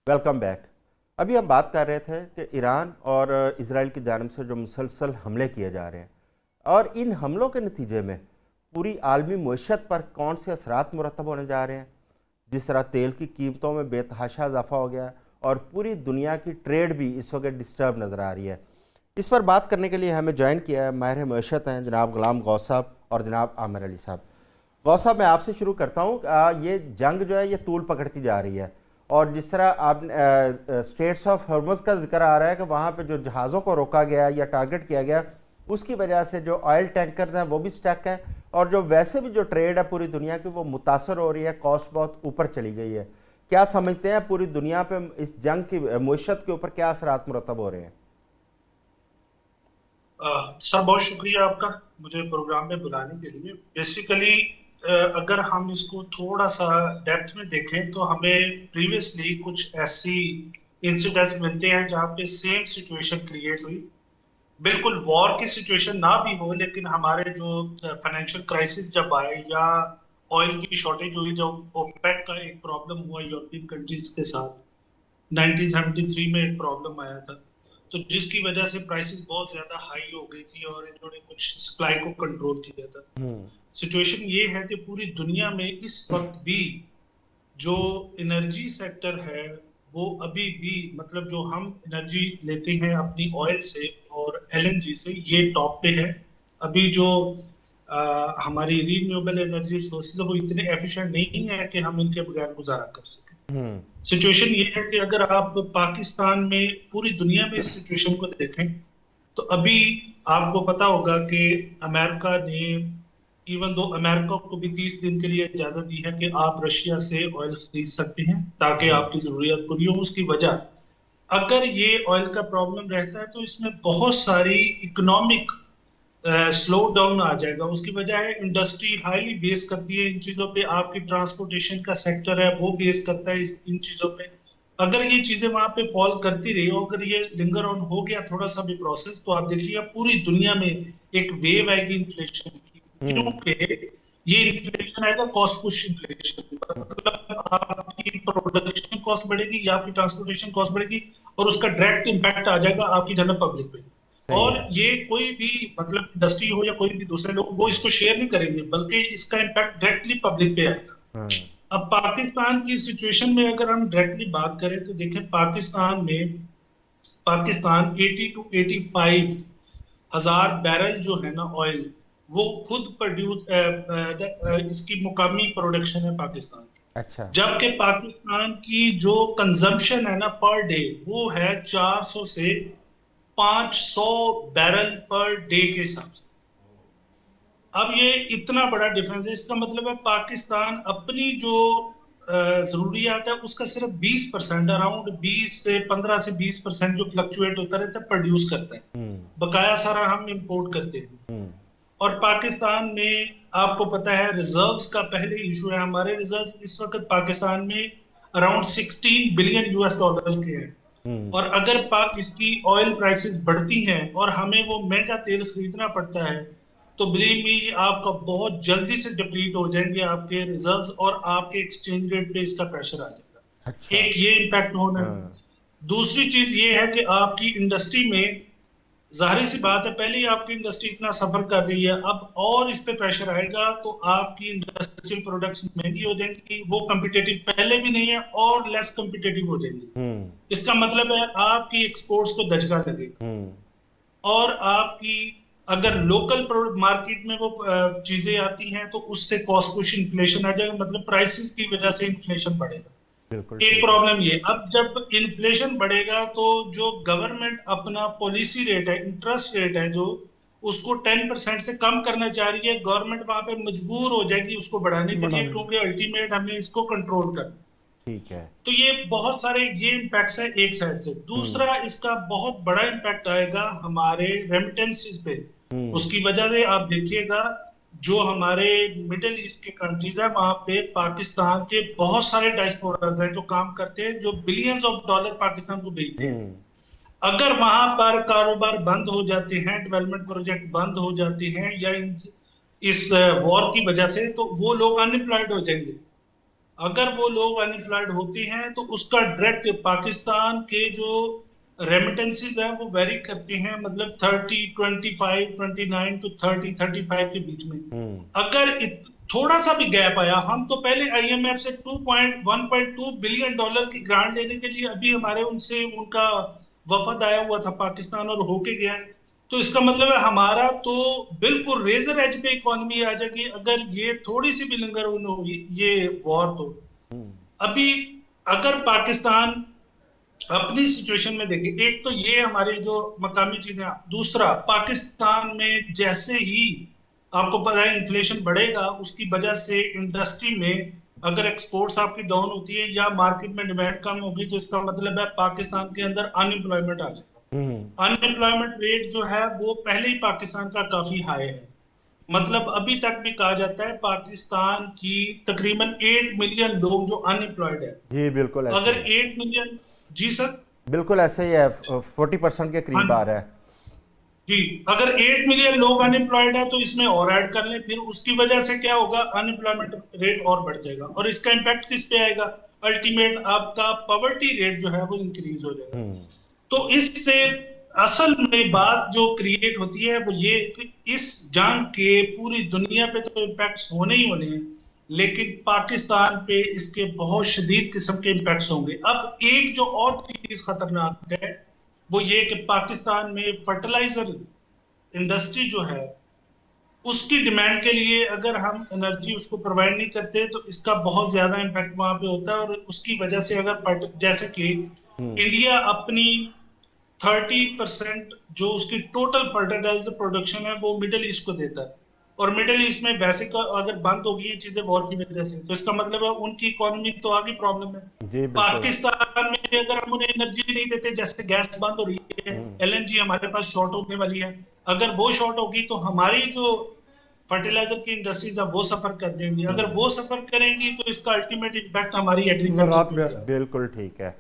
Welcome back. अभी हम बात कर रहे थे कि ईरान और इजराइल की जानिब से जो मुसलसल हमले किए जा रहे हैं और इन हमलों के नतीजे में पूरी आलमी मईशत पर कौन से असरात मुरतब होने जा रहे हैं। जिस तरह तेल की कीमतों में बेतहाशा इजाफा हो गया है और पूरी दुनिया की ट्रेड भी इस वक्त डिस्टर्ब नज़र आ रही है। इस पर बात करने के लिए हमें ज्वाइन किया है माहिर मईशत हैं जनाब गुलाम गौस साहब और जनाब आमिर अली साहब। गौस साहब, मैं आपसे शुरू करता हूँ। ये जंग जो है ये तूल पकड़ती जा रही है और जिस तरह आप स्टेट्स ऑफ हॉर्मुज़ का जिक्र आ रहा है कि वहाँ पे जो जहाज़ों को रोका गया या टारगेट किया गया, उसकी वजह से जो ऑयल टैंकर्स हैं वो भी स्टक हैं और जो वैसे भी जो ट्रेड है पूरी दुनिया की वो मुतासर हो रही है, कॉस्ट बहुत ऊपर चली गई है। क्या समझते हैं पूरी दुनिया पे इस जंग की मईशत के ऊपर क्या असरात मुरतब हो रहे हैं? सर, बहुत शुक्रिया आपका मुझे प्रोग्राम में बुलाने के लिए। बेसिकली अगर हम इसको थोड़ा सा डेप्थ में देखें तो हमें प्रीवियसली कुछ ऐसी इंसिडेंट्स मिलते हैं जहाँ पे सेम सिचुएशन क्रिएट हुई। बिल्कुल वॉर की सिचुएशन ना भी हो, लेकिन हमारे जो फाइनेंशियल क्राइसिस जब आए या ऑयल की शॉर्टेज हुई, जब ओपेक का एक प्रॉब्लम हुआ यूरोपियन कंट्रीज के साथ 1973 में एक प्रॉब्लम आया था, तो जिसकी वजह से प्राइसेस बहुत ज्यादा हाई हो गई थी और इन्होंने कुछ सप्लाई को कंट्रोल किया था। सिचुएशन ये है कि पूरी दुनिया में इस वक्त भी जो एनर्जी सेक्टर है वो अभी भी, मतलब जो हम एनर्जी लेते हैं अपनी ऑयल से और एलएनजी से, ये टॉप पे है। अभी जो हमारी रीन्यूएबल एनर्जी सोर्सेज है वो इतने एफिशिएंट नहीं है कि हम इनके बगैर गुजारा कर सकें। सिचुएशन ये है कि अगर आप पाकिस्तान में, पूरी दुनिया में इस सिचुएशन को देखें तो अभी आपको पता होगा कि अमेरिका ने, इवन दो अमेरिका को भी 30 दिन के लिए इजाजत दी है कि आप रशिया से ऑयल खरीद सकते हैं ताकि आपकी जरूरियत पूरी हो। उसकी वजह, अगर ये ऑयल का प्रॉब्लम रहता है तो इसमें बहुत सारी इकोनॉमिक स्लो डाउन आ जाएगा। उसकी वजह है इंडस्ट्री हाईली बेस करती है इन चीजों पे, आपकी ट्रांसपोर्टेशन का सेक्टर है वो बेस करता है इन चीजों पे। अगर ये चीजें वहां पे फॉल करती रही, अगर ये लिंगर ऑन हो गया थोड़ा सा भी प्रोसेस, तो आप देखिए पूरी दुनिया में एक वेव आएगी इन्फ्लेशन की। क्योंकि ये इन्फ्लेशन आएगा कॉस्ट पुश इन्फ्लेशन, मतलब आपकी प्रोडक्शन कॉस्ट बढ़ेगी या आपकी ट्रांसपोर्टेशन कॉस्ट बढ़ेगी और उसका डायरेक्ट इम्पैक्ट आ जाएगा आपकी जनरल पब्लिक पे। और ये कोई भी, मतलब इंडस्ट्री हो या कोई भी दूसरे लोग, वो इसको शेयर नहीं करेंगे बल्कि इसका इम्पैक्ट डायरेक्टली पब्लिक पे आएगा। अब पाकिस्तान की सिचुएशन में अगर हम डायरेक्टली बात करें तो देखें, पाकिस्तान 80 टू 85 हजार बैरल जो है ना ऑयल, वो खुद प्रोड्यूस, इसकी मुकामी प्रोडक्शन है पाकिस्तान की। अच्छा। जबकि पाकिस्तान की जो कंजम्पशन है ना पर डे, वो है 400 से 500 बैरल पर डे के हिसाब से। अब ये इतना बड़ा डिफरेंस है, इसका मतलब है पाकिस्तान अपनी जो जरूरियात है उसका सिर्फ 20%, अराउंड 20 से 15 से 20% जो फ्लक्चुएट होता रहता है प्रोड्यूस करता है। बकाया सारा हम इंपोर्ट करते हैं। और पाकिस्तान में आपको पता है रिजर्व्स का पहले इशू है। हमारे रिजर्व्स इस वक्त पाकिस्तान में अराउंड 16 बिलियन यूएस डॉलर्स के हैं। और अगर इसकी ऑयल प्राइसेस बढ़ती हैं और हमें वो महंगा तेल खरीदना पड़ता है, तो बिलीव मी आपका बहुत जल्दी से डिप्लीट हो जाएंगे आपके रिजर्व्स और आपके एक्सचेंज रेट पे इसका प्रेशर आ जाएगा। अच्छा। एक ये इम्पैक्ट होना है। दूसरी चीज ये है कि आपकी इंडस्ट्री में, जाहिर सी बात है पहले ही आपकी इंडस्ट्री इतना सफर कर रही है, अब और इस पे प्रेशर आएगा तो आपकी इंडस्ट्रियल प्रोडक्ट्स महंगी हो जाएंगी, वो कम्पिटेटिव पहले भी नहीं है और लेस कम्पिटेटिव हो जाएंगी। इसका मतलब है आपकी एक्सपोर्ट्स को दचका लगेगा और आपकी अगर लोकल मार्केट में वो चीजें आती हैं तो उससे कॉस्ट पुश इन्फ्लेशन आ जाएगा, मतलब प्राइसेस की वजह से इन्फ्लेशन बढ़ेगा। एक प्रॉब्लम ये, अब जब इन्फ्लेशन बढ़ेगा तो जो गवर्नमेंट अपना पॉलिसी रेट है, इंटरेस्ट रेट है जो, उसको 10% से कम करना चाह रही है, गवर्नमेंट वहां पे मजबूर हो जाएगी उसको बढ़ाने के लिए, क्योंकि अल्टीमेट हमें इसको कंट्रोल करना। ठीक है। तो ये बहुत सारे ये इम्पैक्ट्स है एक साइड से। दूसरा, इसका बहुत बड़ा इम्पैक्ट आएगा हमारे रेमिटेंसेस पे। उसकी वजह से आप देखिएगा जो हमारे मिडिल ईस्ट के कंट्रीज है वहां पे पाकिस्तान के बहुत सारे डायस्पोरास हैं जो काम करते हैं, जो बिलियंस ऑफ डॉलर पाकिस्तान को भेजते हैं। अगर वहां पर कारोबार बंद हो जाते हैं, डेवलपमेंट प्रोजेक्ट बंद हो जाते हैं या इस वॉर की वजह से, तो वो लोग अनएम्प्लॉयड हो जाएंगे। अगर वो लोग अनएम्प्लॉयड होते हैं तो उसका डायरेक्ट पाकिस्तान के जो रेमिटेंसीज है वो वेरी करते हैं, मतलब 30, 25, 29 टू 30, 35 के बीच में। हम्म। अगर थोड़ा सा भी गैप आया, हम तो पहले आईएमएफ से 1.2 बिलियन डॉलर की ग्रांट लेने के लिए, अभी हमारे उनसे उनका वफद आया हुआ था पाकिस्तान और होके गया है। तो इसका मतलब है हमारा तो बिल्कुल रेजर एज पे इकोनॉमी आ जाएगी अगर ये थोड़ी सी भी लिंगर हुई ये वॉर। तो हम्म। अभी अगर पाकिस्तान अपनी सिचुएशन में देखें, एक तो ये हमारी जो मकामी चीजें, दूसरा पाकिस्तान में जैसे ही आपको पता है इन्फ्लेशन बढ़ेगा, उसकी वजह से इंडस्ट्री में अगर एक्सपोर्ट्स आपकी डाउन होती है या मार्केट में डिमांड कम होगी, तो इसका मतलब है पाकिस्तान के अंदर अनएम्प्लॉयमेंट आ हम्म। जाएगा। अनएम्प्लॉयमेंट रेट जो है वो पहले ही पाकिस्तान का काफी हाई है। मतलब अभी तक भी कहा जाता है पाकिस्तान की तकरीबन 8 मिलियन लोग जो अनएम्प्लॉयड है। जी बिल्कुल ऐसे ही अगर है। 8 मिलियन, जी सर। बिल्कुल ऐसे ही है, 40% के करीब आ हाँ रहा है। जी, अगर 8 मिलियन लोग अनएम्प्लॉयड है तो इसमें और ऐड कर लें, फिर उसकी वजह से क्या होगा, अनएम्प्लॉयमेंट रेट और बढ़ जाएगा। और इसका इम्पैक्ट किस पे आएगा, अल्टीमेट आपका पॉवर्टी रेट जो है वो इंक्रीज हो जाएगा। हम्म। तो इससे असल में बात जो क्रिएट होती है वो ये कि इस जंग के पूरी दुनिया पे तो इम्पैक्ट्स होने ही होने हैं, लेकिन पाकिस्तान पे इसके बहुत शदीद किस्म के इम्पैक्ट्स होंगे। अब एक जो और चीज खतरनाक है वो ये कि पाकिस्तान में फर्टिलाइजर इंडस्ट्री जो है उसकी डिमांड के लिए अगर हम एनर्जी उसको प्रोवाइड नहीं करते तो इसका बहुत ज्यादा इम्पैक्ट वहां पे होता है। और उसकी वजह से अगर जैसे कि हम्म। इंडिया अपनी 30% जो उसकी टोटल फर्टिलाइजर प्रोडक्शन है वो मिडिल ईस्ट को देता है। और मिडिल ईस्ट में वैसे अगर बंद हो गई ये चीजें वॉर की वजह से, तो इसका मतलब है उनकी इकोनॉमी तो आगे प्रॉब्लम है। जी बिल्कुल। पाकिस्तान में अगर हम उन्हें एनर्जी नहीं देते, जैसे गैस बंद हो रही है, हम्म। एलएनजी हमारे पास शॉर्ट होने वाली है, अगर वो शॉर्ट होगी तो हमारी जो फर्टिलाइजर की इंडस्ट्रीज है वो सफर कर देंगी। अगर हम्म। वो सफर करेंगी तो इसका अल्टीमेट इम्पैक्ट हमारी एग्रीकल्चर ज़रात पे में भी है। बिल्कुल ठीक है।